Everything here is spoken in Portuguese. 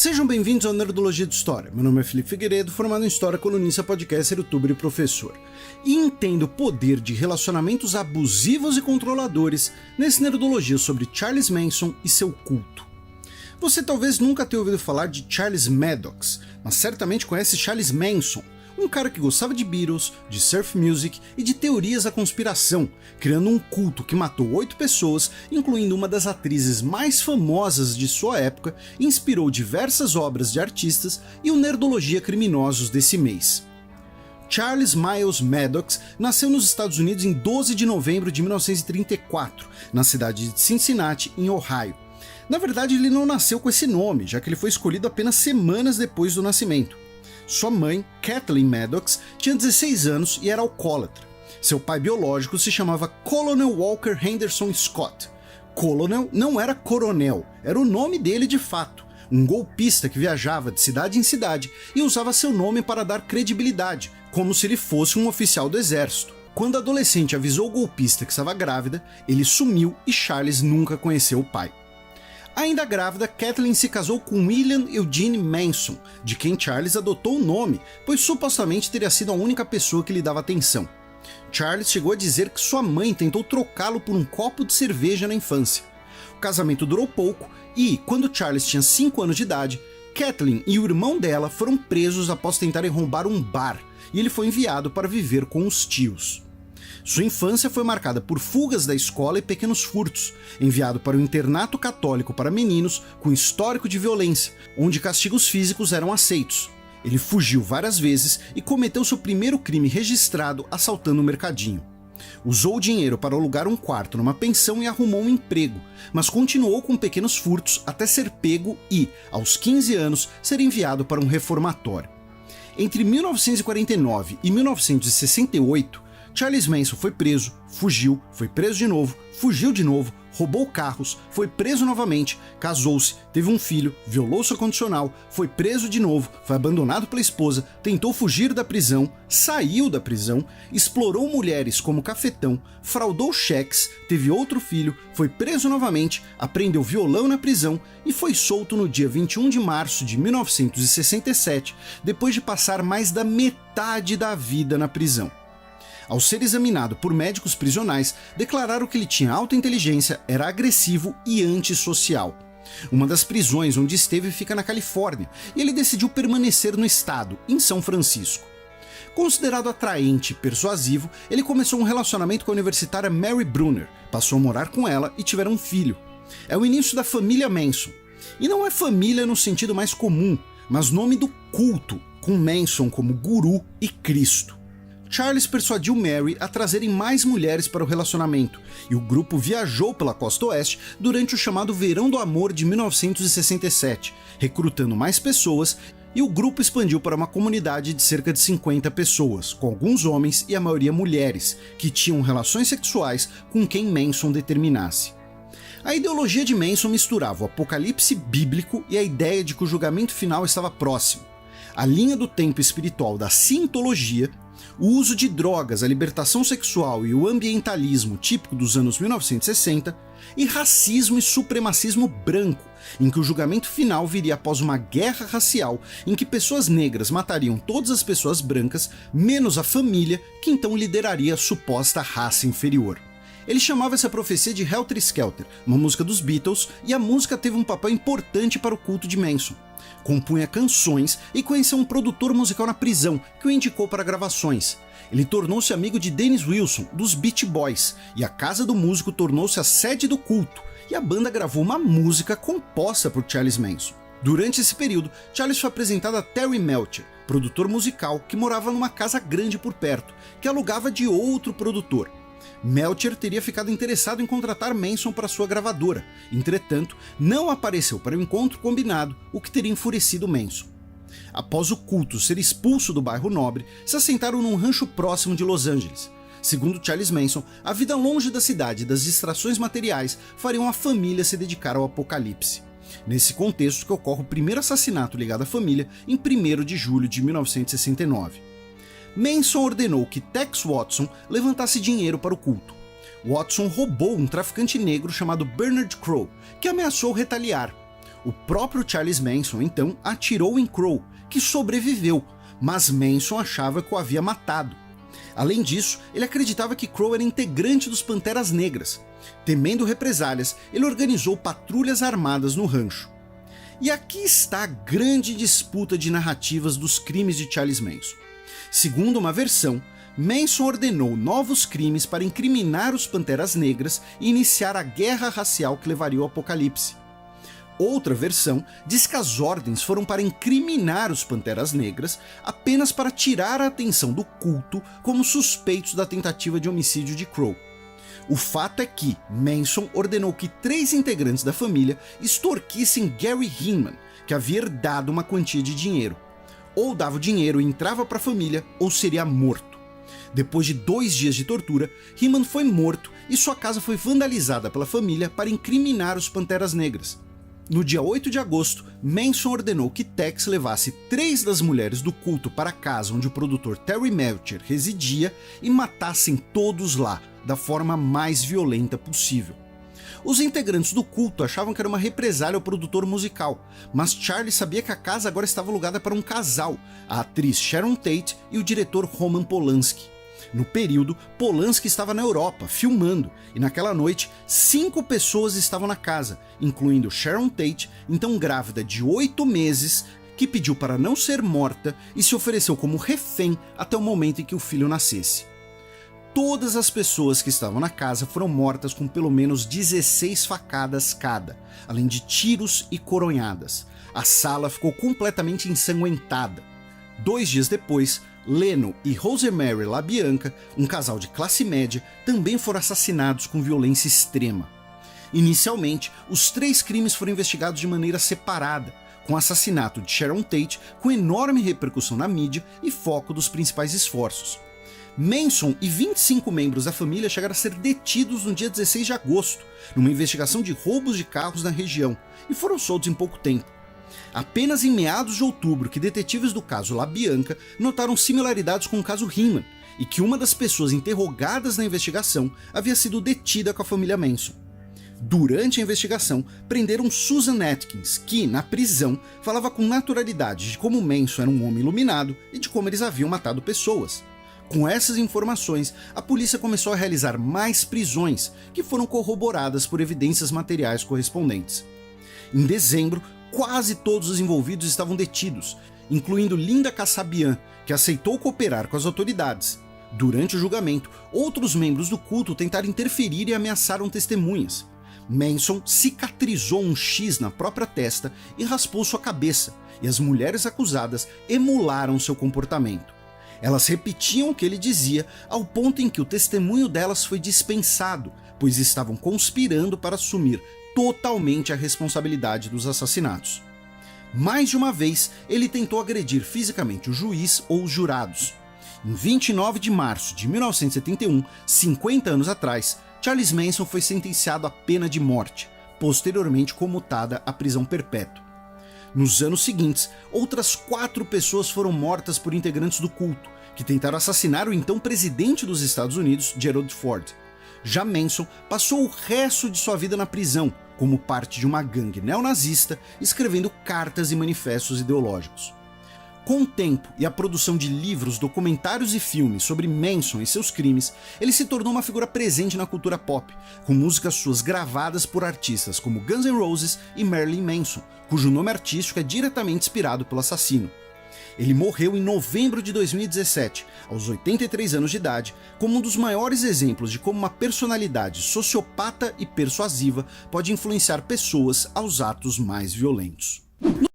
Sejam bem-vindos ao Nerdologia de História. Meu nome é Felipe Figueiredo, formado em História, colunista, podcaster, youtuber e professor. E entendo o poder de relacionamentos abusivos e controladores nesse Nerdologia sobre Charles Manson e seu culto. Você talvez nunca tenha ouvido falar de Charles Maddox, mas certamente conhece Charles Manson, um cara que gostava de Beatles, de surf music e de teorias da conspiração, criando um culto que matou 8 pessoas, incluindo uma das atrizes mais famosas de sua época, e inspirou diversas obras de artistas e o Nerdologia Criminosos desse mês. Charles Miles Maddox nasceu nos Estados Unidos em 12 de novembro de 1934, na cidade de Cincinnati, em Ohio. Na verdade, ele não nasceu com esse nome, já que ele foi escolhido apenas semanas depois do nascimento. Sua mãe, Kathleen Maddox, tinha 16 anos e era alcoólatra. Seu pai biológico se chamava Colonel Walker Henderson Scott. Colonel não era coronel, era o nome dele de fato, um golpista que viajava de cidade em cidade e usava seu nome para dar credibilidade, como se ele fosse um oficial do exército. Quando a adolescente avisou o golpista que estava grávida, ele sumiu e Charles nunca conheceu o pai. Ainda grávida, Kathleen se casou com William Eugene Manson, de quem Charles adotou o nome, pois supostamente teria sido a única pessoa que lhe dava atenção. Charles chegou a dizer que sua mãe tentou trocá-lo por um copo de cerveja na infância. O casamento durou pouco e, quando Charles tinha 5 anos de idade, Kathleen e o irmão dela foram presos após tentarem roubar um bar, e ele foi enviado para viver com os tios. Sua infância foi marcada por fugas da escola e pequenos furtos, enviado para o internato católico para meninos com histórico de violência, onde castigos físicos eram aceitos. Ele fugiu várias vezes e cometeu seu primeiro crime registrado assaltando um mercadinho. Usou o dinheiro para alugar um quarto numa pensão e arrumou um emprego, mas continuou com pequenos furtos até ser pego e, aos 15 anos, ser enviado para um reformatório. Entre 1949 e 1968, Charles Manson foi preso, fugiu, foi preso de novo, fugiu de novo, roubou carros, foi preso novamente, casou-se, teve um filho, violou sua condicional, foi preso de novo, foi abandonado pela esposa, tentou fugir da prisão, saiu da prisão, explorou mulheres como cafetão, fraudou cheques, teve outro filho, foi preso novamente, aprendeu violão na prisão e foi solto no dia 21 de março de 1967, depois de passar mais da metade da vida na prisão. Ao ser examinado por médicos prisionais, declararam que ele tinha alta inteligência, era agressivo e antissocial. Uma das prisões onde esteve fica na Califórnia, e ele decidiu permanecer no estado, em São Francisco. Considerado atraente e persuasivo, ele começou um relacionamento com a universitária Mary Brunner, passou a morar com ela e tiveram um filho. É o início da família Manson. E não é família no sentido mais comum, mas nome do culto, com Manson como guru e Cristo. Charles persuadiu Mary a trazerem mais mulheres para o relacionamento, e o grupo viajou pela costa oeste durante o chamado Verão do Amor de 1967, recrutando mais pessoas, e o grupo expandiu para uma comunidade de cerca de 50 pessoas, com alguns homens e a maioria mulheres, que tinham relações sexuais com quem Manson determinasse. A ideologia de Manson misturava o apocalipse bíblico e a ideia de que o julgamento final estava próximo, a linha do tempo espiritual da Scientologia, o uso de drogas, a libertação sexual e o ambientalismo típico dos anos 1960, e racismo e supremacismo branco, em que o julgamento final viria após uma guerra racial em que pessoas negras matariam todas as pessoas brancas, menos a família, que então lideraria a suposta raça inferior. Ele chamava essa profecia de Helter Skelter, uma música dos Beatles, e a música teve um papel importante para o culto de Manson. Compunha canções e conheceu um produtor musical na prisão, que o indicou para gravações. Ele tornou-se amigo de Dennis Wilson, dos Beach Boys, e a casa do músico tornou-se a sede do culto, e a banda gravou uma música composta por Charles Manson. Durante esse período, Charles foi apresentado a Terry Melcher, produtor musical que morava numa casa grande por perto, que alugava de outro produtor. Melcher teria ficado interessado em contratar Manson para sua gravadora, entretanto, não apareceu para o encontro combinado, o que teria enfurecido Manson. Após o culto ser expulso do bairro nobre, se assentaram num rancho próximo de Los Angeles. Segundo Charles Manson, a vida longe da cidade e das distrações materiais fariam a família se dedicar ao apocalipse. Nesse contexto que ocorre o primeiro assassinato ligado à família em 1º de julho de 1969. Manson ordenou que Tex Watson levantasse dinheiro para o culto. Watson roubou um traficante negro chamado Bernard Crowe, que ameaçou retaliar. O próprio Charles Manson, então, atirou em Crowe, que sobreviveu, mas Manson achava que o havia matado. Além disso, ele acreditava que Crowe era integrante dos Panteras Negras. Temendo represálias, ele organizou patrulhas armadas no rancho. E aqui está a grande disputa de narrativas dos crimes de Charles Manson. Segundo uma versão, Manson ordenou novos crimes para incriminar os Panteras Negras e iniciar a guerra racial que levaria ao apocalipse. Outra versão diz que as ordens foram para incriminar os Panteras Negras apenas para tirar a atenção do culto como suspeitos da tentativa de homicídio de Crowe. O fato é que Manson ordenou que 3 integrantes da família extorquissem Gary Hinman, que havia herdado uma quantia de dinheiro. Ou dava o dinheiro e entrava para a família, ou seria morto. Depois de 2 dias de tortura, Hinman foi morto e sua casa foi vandalizada pela família para incriminar os Panteras Negras. No dia 8 de agosto, Manson ordenou que Tex levasse 3 das mulheres do culto para a casa onde o produtor Terry Melcher residia e matassem todos lá, da forma mais violenta possível. Os integrantes do culto achavam que era uma represália ao produtor musical, mas Charlie sabia que a casa agora estava alugada para um casal, a atriz Sharon Tate e o diretor Roman Polanski. No período, Polanski estava na Europa, filmando, e naquela noite, 5 pessoas estavam na casa, incluindo Sharon Tate, então grávida de 8 meses, que pediu para não ser morta e se ofereceu como refém até o momento em que o filho nascesse. Todas as pessoas que estavam na casa foram mortas com pelo menos 16 facadas cada, além de tiros e coronhadas. A sala ficou completamente ensanguentada. 2 dias depois, Leno e Rosemary LaBianca, um casal de classe média, também foram assassinados com violência extrema. Inicialmente, os 3 crimes foram investigados de maneira separada, com o assassinato de Sharon Tate com enorme repercussão na mídia e foco dos principais esforços. Manson e 25 membros da família chegaram a ser detidos no dia 16 de agosto, numa investigação de roubos de carros na região, e foram soltos em pouco tempo. Apenas em meados de outubro que detetives do caso LaBianca notaram similaridades com o caso Hinman, e que uma das pessoas interrogadas na investigação havia sido detida com a família Manson. Durante a investigação, prenderam Susan Atkins, que, na prisão, falava com naturalidade de como Manson era um homem iluminado e de como eles haviam matado pessoas. Com essas informações, a polícia começou a realizar mais prisões, que foram corroboradas por evidências materiais correspondentes. Em dezembro, quase todos os envolvidos estavam detidos, incluindo Linda Kasabian, que aceitou cooperar com as autoridades. Durante o julgamento, outros membros do culto tentaram interferir e ameaçaram testemunhas. Manson cicatrizou um X na própria testa e raspou sua cabeça, e as mulheres acusadas emularam seu comportamento. Elas repetiam o que ele dizia, ao ponto em que o testemunho delas foi dispensado, pois estavam conspirando para assumir totalmente a responsabilidade dos assassinatos. Mais de uma vez, ele tentou agredir fisicamente o juiz ou os jurados. Em 29 de março de 1971, 50 anos atrás, Charles Manson foi sentenciado à pena de morte, posteriormente comutada à prisão perpétua. Nos anos seguintes, outras 4 pessoas foram mortas por integrantes do culto, que tentaram assassinar o então presidente dos Estados Unidos, Gerald Ford. Já Manson passou o resto de sua vida na prisão, como parte de uma gangue neonazista, escrevendo cartas e manifestos ideológicos. Com o tempo e a produção de livros, documentários e filmes sobre Manson e seus crimes, ele se tornou uma figura presente na cultura pop, com músicas suas gravadas por artistas como Guns N' Roses e Marilyn Manson, cujo nome artístico é diretamente inspirado pelo assassino. Ele morreu em novembro de 2017, aos 83 anos de idade, como um dos maiores exemplos de como uma personalidade sociopata e persuasiva pode influenciar pessoas aos atos mais violentos.